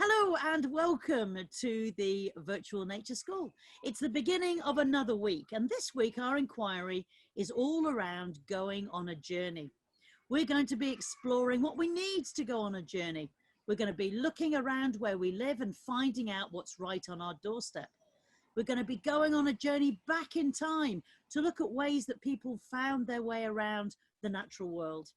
Hello and welcome to the Virtual Nature School. It's the beginning of another week, and this week our inquiry is all around going on a journey. We're going to be exploring what we need to go on a journey. We're going to be looking around where we live and finding out what's right on our doorstep. We're going to be going on a journey back in time to look at ways that people found their way around the natural world.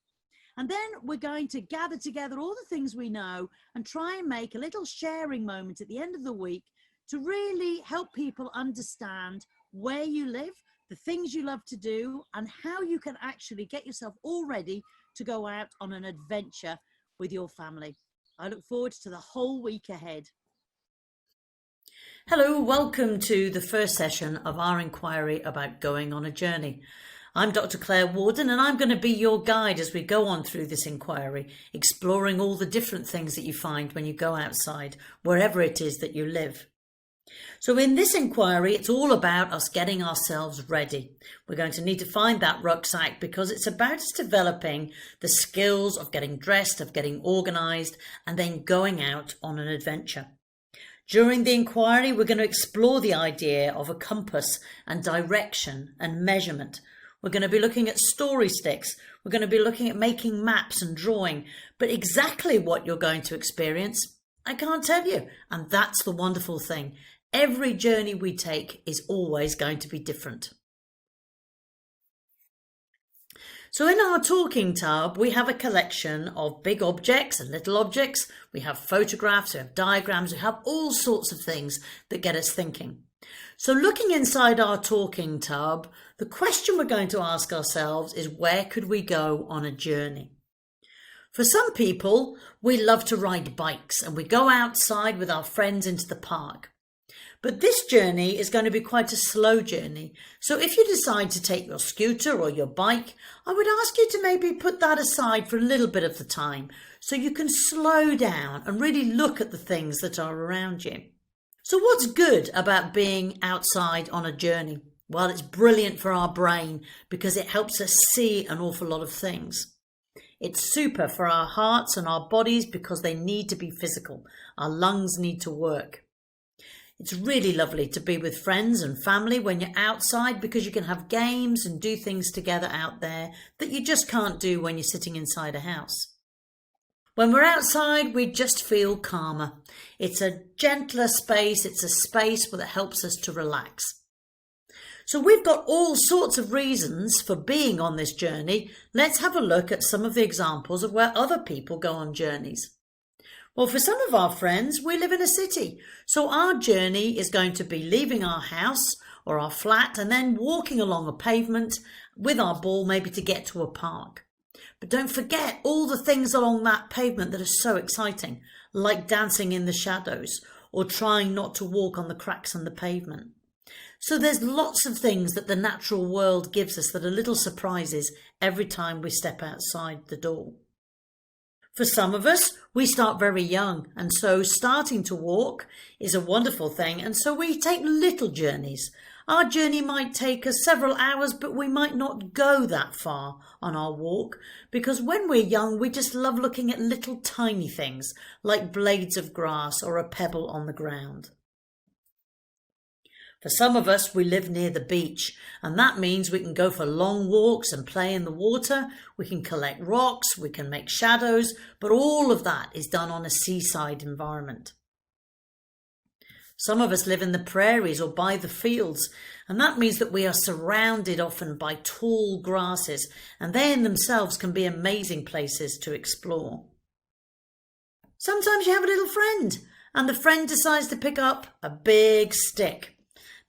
And then we're going to gather together all the things we know and try and make a little sharing moment at the end of the week to really help people understand where you live, the things you love to do, and how you can actually get yourself all ready to go out on an adventure with your family. I look forward to the whole week ahead. Hello, welcome to the first session of our inquiry about going on a journey. I'm Dr. Claire Warden, and I'm going to be your guide as we go on through this inquiry, exploring all the different things that you find when you go outside, wherever it is that you live. So in this inquiry, it's all about us getting ourselves ready. We're going to need to find that rucksack because it's about us developing the skills of getting dressed, of getting organised, and then going out on an adventure. During the inquiry, we're going to explore the idea of a compass and direction and measurement. We're going to be looking at story sticks. We're going to be looking at making maps and drawing. But exactly what you're going to experience, I can't tell you. And that's the wonderful thing. Every journey we take is always going to be different. So in our talking tub, we have a collection of big objects and little objects. We have photographs, we have diagrams, we have all sorts of things that get us thinking. So looking inside our talking tub, the question we're going to ask ourselves is, where could we go on a journey? For some people, we love to ride bikes and we go outside with our friends into the park. But this journey is going to be quite a slow journey. So if you decide to take your scooter or your bike, I would ask you to maybe put that aside for a little bit of the time so you can slow down and really look at the things that are around you. So what's good about being outside on a journey? Well, it's brilliant for our brain because it helps us see an awful lot of things. It's super for our hearts and our bodies because they need to be physical. Our lungs need to work. It's really lovely to be with friends and family when you're outside because you can have games and do things together out there that you just can't do when you're sitting inside a house. When we're outside, we just feel calmer. It's a gentler space. It's a space that helps us to relax. So we've got all sorts of reasons for being on this journey. Let's have a look at some of the examples of where other people go on journeys. Well, for some of our friends, we live in a city. So our journey is going to be leaving our house or our flat and then walking along a pavement with our ball maybe to get to a park. But don't forget all the things along that pavement that are so exciting, like dancing in the shadows or trying not to walk on the cracks in the pavement. So there's lots of things that the natural world gives us that are little surprises every time we step outside the door. For some of us, we start very young, and so starting to walk is a wonderful thing, and so we take little journeys. Our journey might take us several hours, but we might not go that far on our walk because when we're young, we just love looking at little tiny things like blades of grass or a pebble on the ground. For some of us, we live near the beach, and that means we can go for long walks and play in the water. We can collect rocks, we can make shadows, but all of that is done on a seaside environment. Some of us live in the prairies or by the fields, and that means that we are surrounded often by tall grasses, and they in themselves can be amazing places to explore. Sometimes you have a little friend, and the friend decides to pick up a big stick.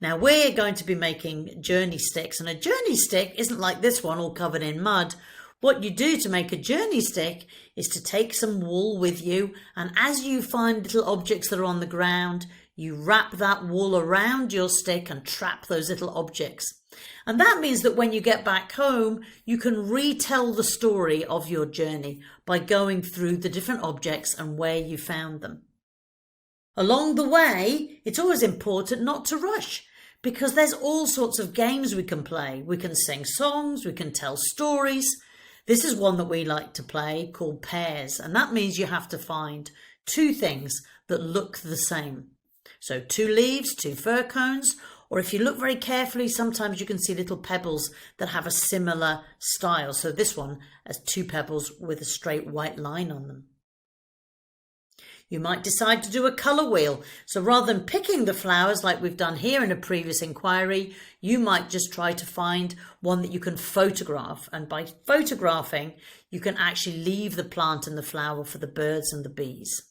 Now we're going to be making journey sticks, and a journey stick isn't like this one all covered in mud. What you do to make a journey stick is to take some wool with you, and as you find little objects that are on the ground, you wrap that wool around your stick and trap those little objects. And that means that when you get back home, you can retell the story of your journey by going through the different objects and where you found them. Along the way, it's always important not to rush because there's all sorts of games we can play. We can sing songs, we can tell stories. This is one that we like to play called pairs, and that means you have to find two things that look the same. So 2 leaves, 2 fir cones, or if you look very carefully, sometimes you can see little pebbles that have a similar style. So this one has 2 pebbles with a straight white line on them. You might decide to do a colour wheel. So rather than picking the flowers like we've done here in a previous inquiry, you might just try to find one that you can photograph. And by photographing, you can actually leave the plant and the flower for the birds and the bees.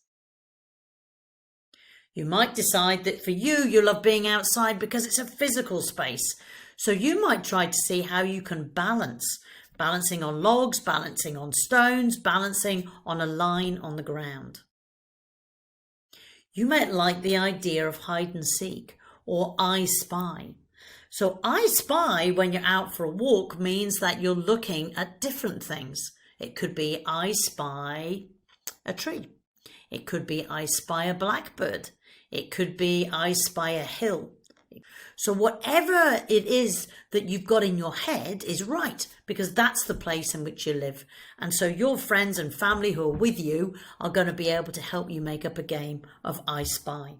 You might decide that for you love being outside because it's a physical space. So you might try to see how you can balancing on logs, balancing on stones, balancing on a line on the ground. You might like the idea of hide and seek or I spy. So I spy when you're out for a walk means that you're looking at different things. It could be I spy a tree. It could be I spy a blackbird. It could be I spy a hill. So whatever it is that you've got in your head is right, because that's the place in which you live. And so your friends and family who are with you are going to be able to help you make up a game of I Spy.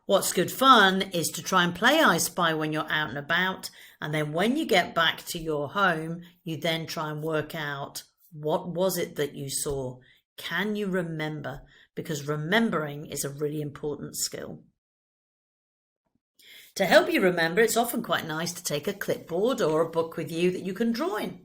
What's good fun is to try and play I Spy when you're out and about. And then when you get back to your home, you then try and work out what was it that you saw. Can you remember? Because remembering is a really important skill. To help you remember, it's often quite nice to take a clipboard or a book with you that you can draw in.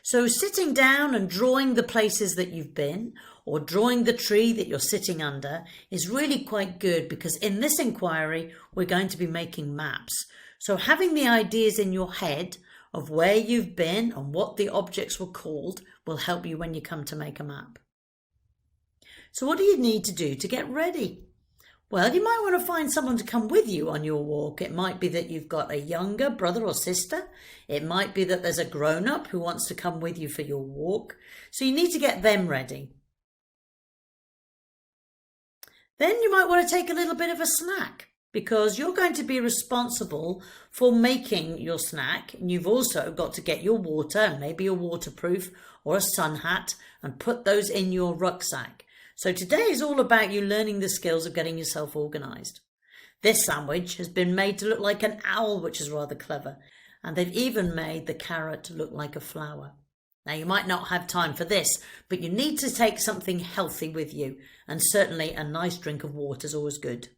So sitting down and drawing the places that you've been or drawing the tree that you're sitting under is really quite good, because in this inquiry, we're going to be making maps. So having the ideas in your head of where you've been and what the objects were called will help you when you come to make a map. So what do you need to do to get ready? Well, you might want to find someone to come with you on your walk. It might be that you've got a younger brother or sister. It might be that there's a grown-up who wants to come with you for your walk. So you need to get them ready. Then you might want to take a little bit of a snack, because you're going to be responsible for making your snack. And you've also got to get your water, maybe a waterproof or a sun hat, and put those in your rucksack. So today is all about you learning the skills of getting yourself organised. This sandwich has been made to look like an owl, which is rather clever. And they've even made the carrot to look like a flower. Now, you might not have time for this, but you need to take something healthy with you. And certainly a nice drink of water is always good.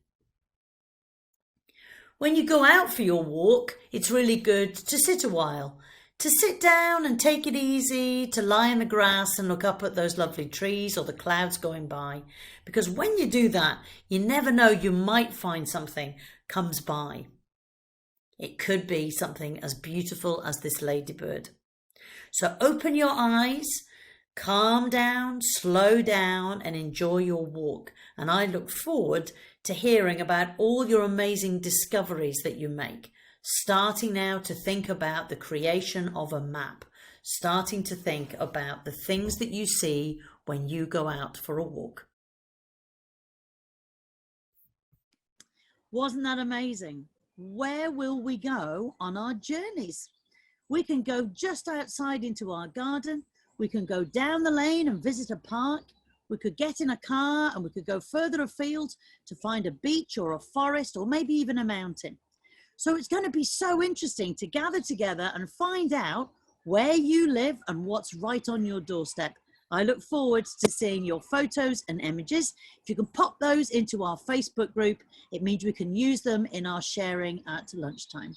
When you go out for your walk, it's really good to sit a while. To sit down and take it easy, to lie in the grass and look up at those lovely trees or the clouds going by. Because when you do that, you never know, you might find something comes by. It could be something as beautiful as this ladybird. So open your eyes, calm down, slow down and enjoy your walk. And I look forward to hearing about all your amazing discoveries that you make. Starting now to think about the creation of a map, starting to think about the things that you see when you go out for a walk. Wasn't that amazing? Where will we go on our journeys? We can go just outside into our garden. We can go down the lane and visit a park. We could get in a car and we could go further afield to find a beach or a forest or maybe even a mountain. So it's going to be so interesting to gather together and find out where you live and what's right on your doorstep. I look forward to seeing your photos and images. If you can pop those into our Facebook group, it means we can use them in our sharing at lunchtime.